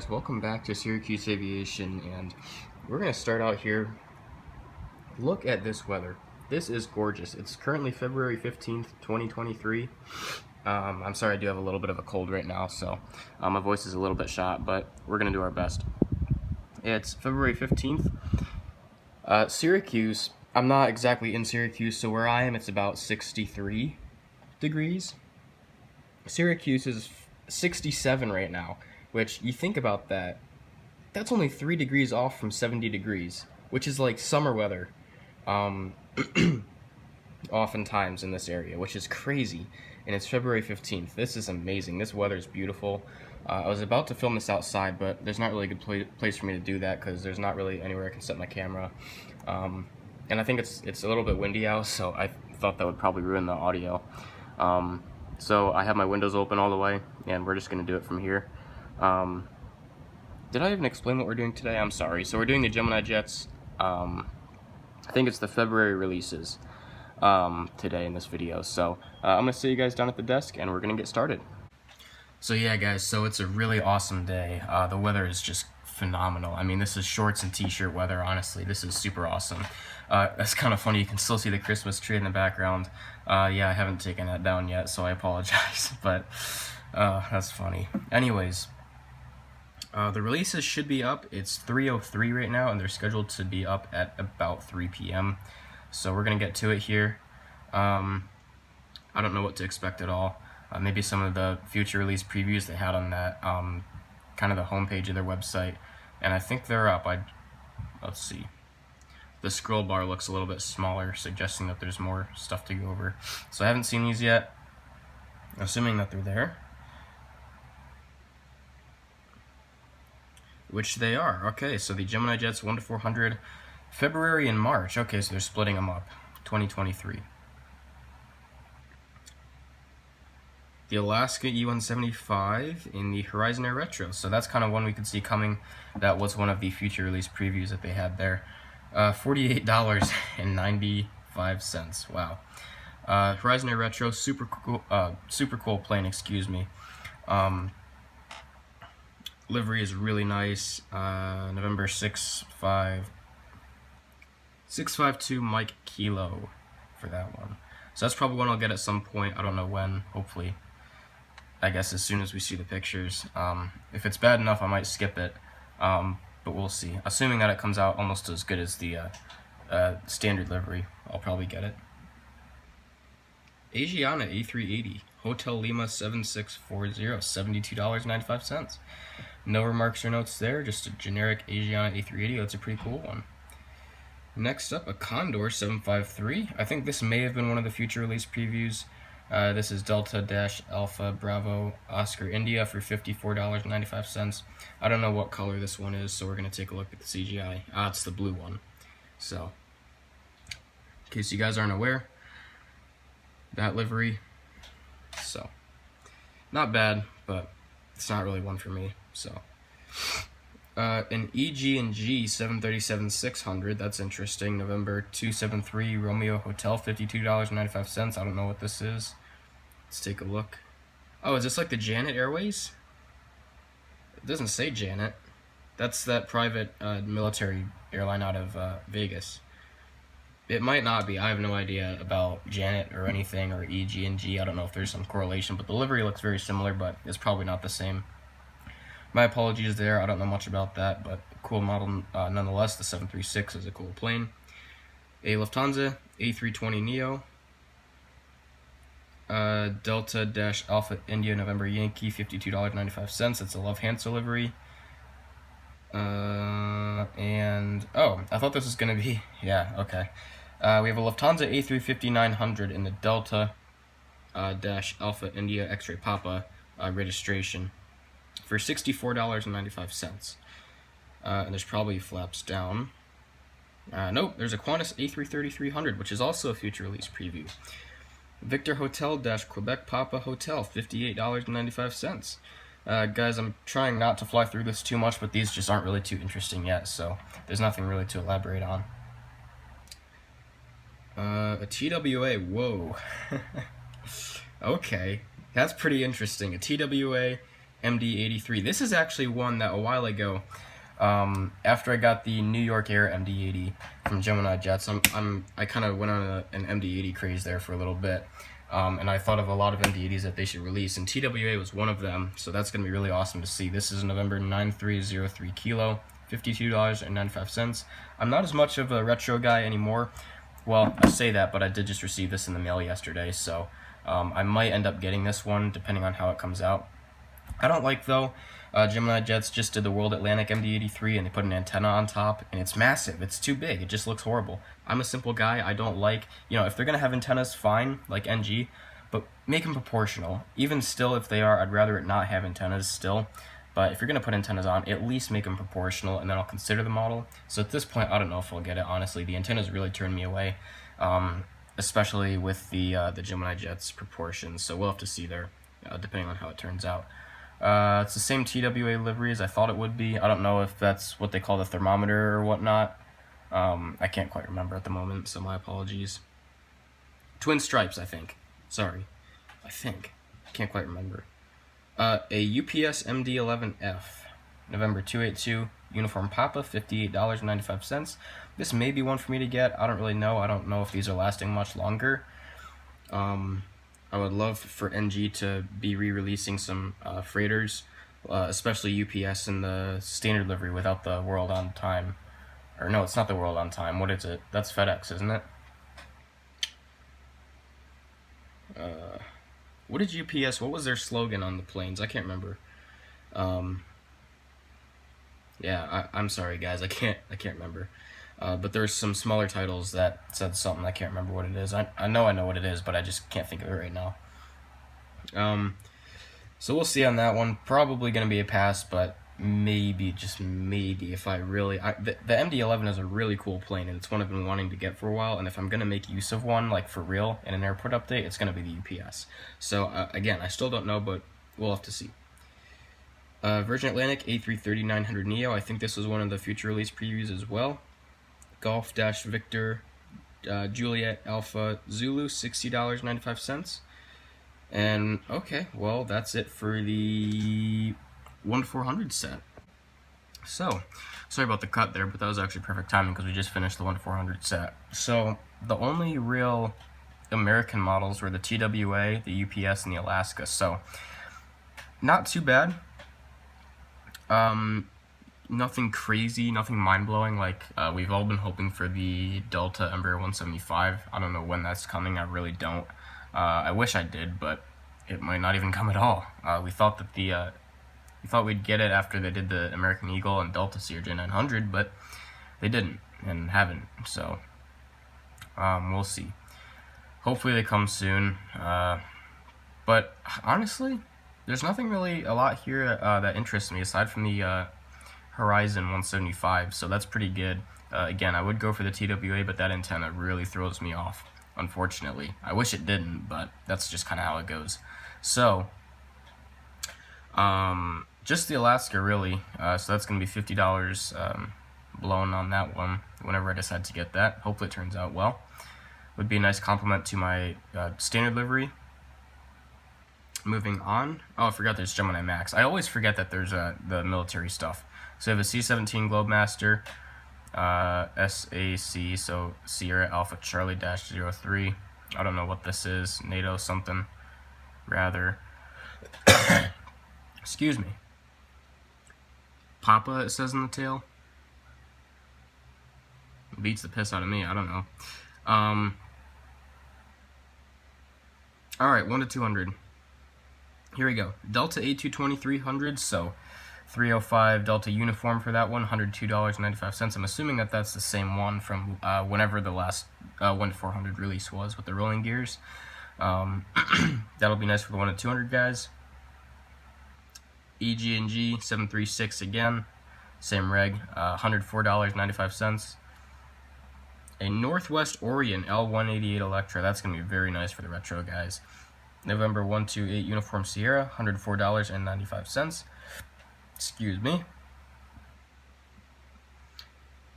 welcome back to Syracuse Aviation, and we're going to start out here. Look at this weather. This is gorgeous. It's currently February 15th, 2023. I'm sorry, I do have a little bit of a cold right now, so my voice is a little bit shot, but we're going to do our best. It's February 15th. Syracuse, I'm not exactly in Syracuse, so where I am, it's about 63 degrees. Syracuse is 67 right now, which you think about that's only 3 degrees off from 70 degrees, which is like summer weather oftentimes in this area, which is crazy. And it's February 15th. This is amazing. This weather is beautiful. I was about to film this outside, but there's not really a good place for me to do that because there's not really anywhere I can set my camera. And I think it's a little bit windy out, so I thought that would probably ruin the audio. So I have my windows open all the way, and we're just going to do it from here. Did I even explain what we're doing today? I'm sorry. So we're doing the Gemini jets. I think it's the February releases today in this video. So I'm going to see you guys down at the desk, and we're going to get started. So yeah, guys, so it's a really awesome day. The weather is just phenomenal. I mean, this is shorts and t-shirt weather, honestly. This is super awesome. That's kind of funny. You can still see the Christmas tree in the background. Yeah, I haven't taken that down yet, so I apologize, but that's funny. Anyways, the releases should be up. It's 3:03 right now, and they're scheduled to be up at about 3 p.m. So we're going to get to it here. I don't know what to expect at all. Maybe some of the future release previews they had on that kind of the homepage of their website, and I think they're up. Let's see. The scroll bar looks a little bit smaller, suggesting that there's more stuff to go over. So I haven't seen these yet, assuming that they're there, which they are. Okay, so the Gemini jets 1 to 400, February and March. Okay, so they're splitting them up, 2023. The Alaska E-175 in the Horizon Air Retro. So that's kind of one we could see coming. That was one of the future release previews that they had there. $48.95. Wow. Horizon Air Retro, super cool plane. Excuse me. Livery is really nice. November 652 Mike Kilo for that one. So that's probably one I'll get at some point. I don't know when. Hopefully, I guess as soon as we see the pictures. If it's bad enough, I might skip it. But we'll see. Assuming that it comes out almost as good as the standard livery, I'll probably get it. Asiana A380, Hotel Lima 7640, $72.95. No remarks or notes there, just a generic Asiana A380. That's a pretty cool one. Next up, a Condor 753. I think this may have been one of the future release previews. This is Delta-Alpha Bravo Oscar India for $54.95. I don't know what color this one is, so we're going to take a look at the CGI. It's the blue one. So, in case you guys aren't aware, that livery. So, not bad, but it's not really one for me. So, an EG&G 737-600, that's interesting. November 273 Romeo Hotel, $52.95. I don't know what this is. Let's take a look. Oh, is this like the Janet Airways? It doesn't say Janet. That's that private military airline out of Vegas. It might not be. I have no idea about Janet or anything, or EG&G. I don't know if there's some correlation, but the livery looks very similar, but it's probably not the same. My apologies there. I don't know much about that, but cool model nonetheless. The 736 is a cool plane. A Lufthansa A320neo. Delta-Alpha India November Yankee, $52.95. It's a Love Hansa livery. And, oh, I thought this was going to be, yeah, okay. We have a Lufthansa A350-900 in the Delta-Alpha India X-Ray Papa registration for $64.95. And there's probably flaps down. Nope, there's a Qantas A330-300, which is also a future release preview. Victor Hotel-Quebec Papa Hotel, $58.95. Guys, I'm trying not to fly through this too much, but these just aren't really too interesting yet, so there's nothing really to elaborate on. A TWA, whoa. Okay, that's pretty interesting. A TWA MD83. This is actually one that a while ago, after I got the New York Air MD80 from Gemini Jets, I kind of went on an MD80 craze there for a little bit. And I thought of a lot of MD80s that they should release, and TWA was one of them, so that's going to be really awesome to see. This is November 9303 kilo, $52.95. I'm not as much of a retro guy anymore. Well, I say that, but I did just receive this in the mail yesterday, so I might end up getting this one depending on how it comes out. I don't like, though, Gemini Jets just did the World Atlantic MD83 and they put an antenna on top, and it's massive. It's too big. It just looks horrible. I'm a simple guy. I don't like, if they're going to have antennas, fine, like NG, but make them proportional. Even still, if they are, I'd rather it not have antennas still. But if you're going to put antennas on, at least make them proportional, and then I'll consider the model. So at this point, I don't know if I'll get it, honestly. The antennas really turned me away, especially with the Gemini Jets proportions. So we'll have to see there, depending on how it turns out. It's the same TWA livery as I thought it would be. I don't know if that's what they call the thermometer or whatnot. I can't quite remember at the moment, so my apologies. Twin stripes, I think. Sorry. I think. Can't quite remember. A UPS MD11F, November 282, uniform Papa, $58.95. This may be one for me to get. I don't really know. I don't know if these are lasting much longer. I would love for NG to be re-releasing some freighters, especially UPS in the standard livery without the World on Time. Or no, it's not the World on Time. What is it? That's FedEx, isn't it? What did UPS, what was their slogan on the planes? I can't remember. Yeah, I'm sorry guys, I can't remember. But there's some smaller titles that said something. I can't remember what it is. I know what it is, but I just can't think of it right now. So we'll see on that one. Probably going to be a pass, but maybe, just maybe, if I really... the MD-11 is a really cool plane, and it's one I've been wanting to get for a while, and if I'm going to make use of one, like for real, in an airport update, it's going to be the UPS. So, again, I still don't know, but we'll have to see. Virgin Atlantic A330-900 Neo. I think this was one of the future release previews as well. Golf Dash Victor Juliet Alpha Zulu, $60.95. And okay, well, that's it for the 1-400 set. So, sorry about the cut there, but that was actually perfect timing because we just finished the 1-400 set. So, the only real American models were the TWA, the UPS, and the Alaska. So, not too bad. Nothing crazy, nothing mind-blowing. Like, we've all been hoping for the Delta Embraer 175. I don't know when that's coming. I really don't. I wish I did, but it might not even come at all. We thought that we thought we'd get it after they did the American Eagle and Delta CRJ900, but they didn't and haven't. So, we'll see. Hopefully they come soon. But honestly, there's nothing really a lot here that interests me aside from the Horizon 175, so that's pretty good. Again, I would go for the TWA, but that antenna really throws me off, unfortunately. I wish it didn't, but that's just kind of how it goes. So, just the Alaska, really. So that's going to be $50 blown on that one whenever I decide to get that. Hopefully it turns out well. Would be a nice compliment to my standard livery. Moving on. Oh, I forgot there's Gemini Max. I always forget that there's the military stuff. So we have a C-17 Globemaster, SAC, so Sierra Alpha Charlie -03. I don't know what this is. NATO something, rather. Excuse me. Papa, it says in the tail. Beats the piss out of me. I don't know. Alright, 1-200. Here we go. Delta A220-300, so 305 Delta uniform for that one, $102.95. I'm assuming that that's the same one from whenever the last 1-400 release was with the rolling gears. That'll be nice for the 1-200 guys. EG&G 736 again, same reg, $104.95. A Northwest Orion L188 Electra, that's going to be very nice for the retro guys. November 128 Uniform Sierra, $104.95. Excuse me.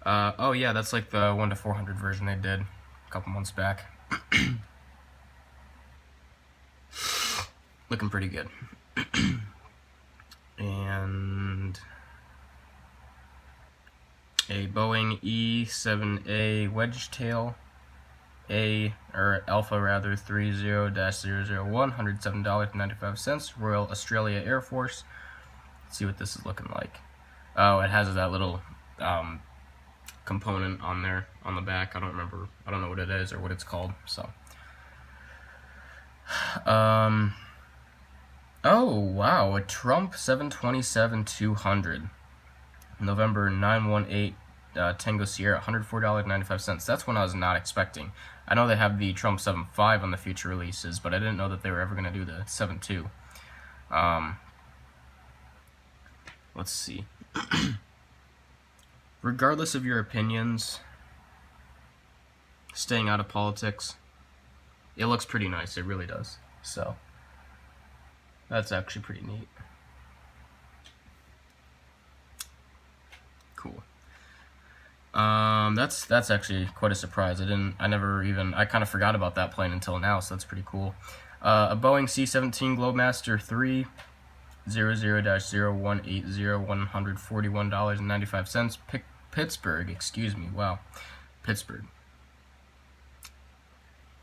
Oh yeah, that's like the 1-400 version they did a couple months back. Looking pretty good. and a Boeing E-7A Wedgetail Alpha 30-0001, $107.95, Royal Australia Air Force. Let's see what this is looking like. Oh, it has that little component on there on the back. I don't know what it is or what it's called. So, oh wow, a Trump 727-200, November 918. Tango Sierra, $104.95. That's one I was not expecting. I know they have the Trump 7.5 on the future releases, but I didn't know that they were ever going to do the 7.2. Let's see. Regardless of your opinions, staying out of politics, it looks pretty nice. It really does. So, that's actually pretty neat. Cool. That's actually quite a surprise. I kind of forgot about that plane until now, so that's pretty cool. A Boeing C-17 Globemaster 3 00-0180, $141.95. Pittsburgh, excuse me. Wow, Pittsburgh.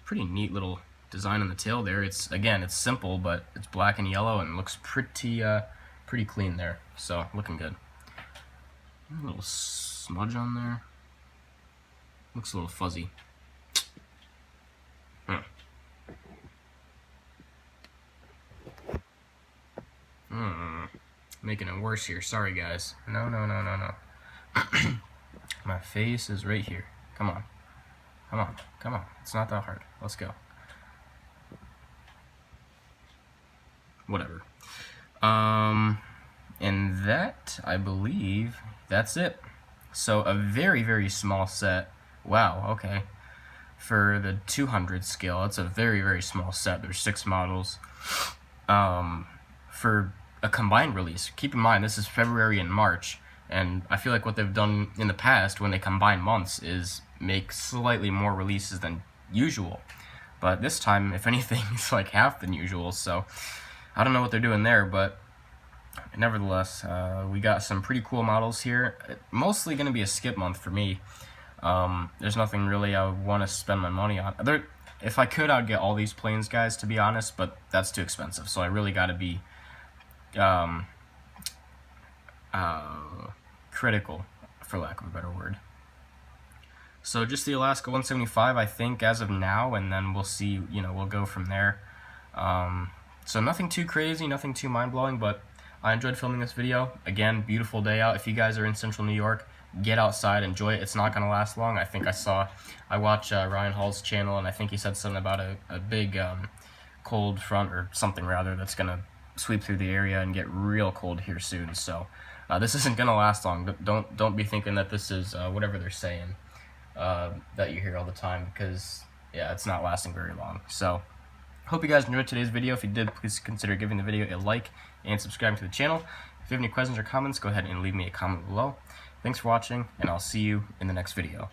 Pretty neat little design on the tail there. It's simple, but it's black and yellow and looks pretty clean there. So looking good. A little smudge on there. Looks a little fuzzy. Making it worse here. Sorry, guys. No. My face is right here. Come on. It's not that hard. Let's go. Whatever. And that, I believe, that's it. So a very, very small set. Wow, okay. For the 200 scale, it's a very, very small set. There's 6 models. For a combined release, keep in mind, this is February and March, and I feel like what they've done in the past when they combine months is make slightly more releases than usual. But this time, if anything, it's like half than usual, so I don't know what they're doing there, but nevertheless, we got some pretty cool models here. Mostly going to be a skip month for me. There's nothing really I would want to spend my money on. If I could, I'd get all these planes, guys, to be honest, but that's too expensive, so I really got to be critical, for lack of a better word. So just the Alaska 175, I think, as of now, and then we'll see, we'll go from there. So nothing too crazy, nothing too mind-blowing, but I enjoyed filming this video. Again, beautiful day out. If you guys are in Central New York, get outside, enjoy it. It's not going to last long. I watch Ryan Hall's channel, and I think he said something about a big cold front or something rather that's going to sweep through the area and get real cold here soon. So this isn't going to last long. Don't be thinking that this is whatever they're saying that you hear all the time, because yeah, it's not lasting very long. So hope you guys enjoyed today's video. If you did, please consider giving the video a like and subscribing to the channel. If you have any questions or comments, go ahead and leave me a comment below. Thanks for watching, and I'll see you in the next video.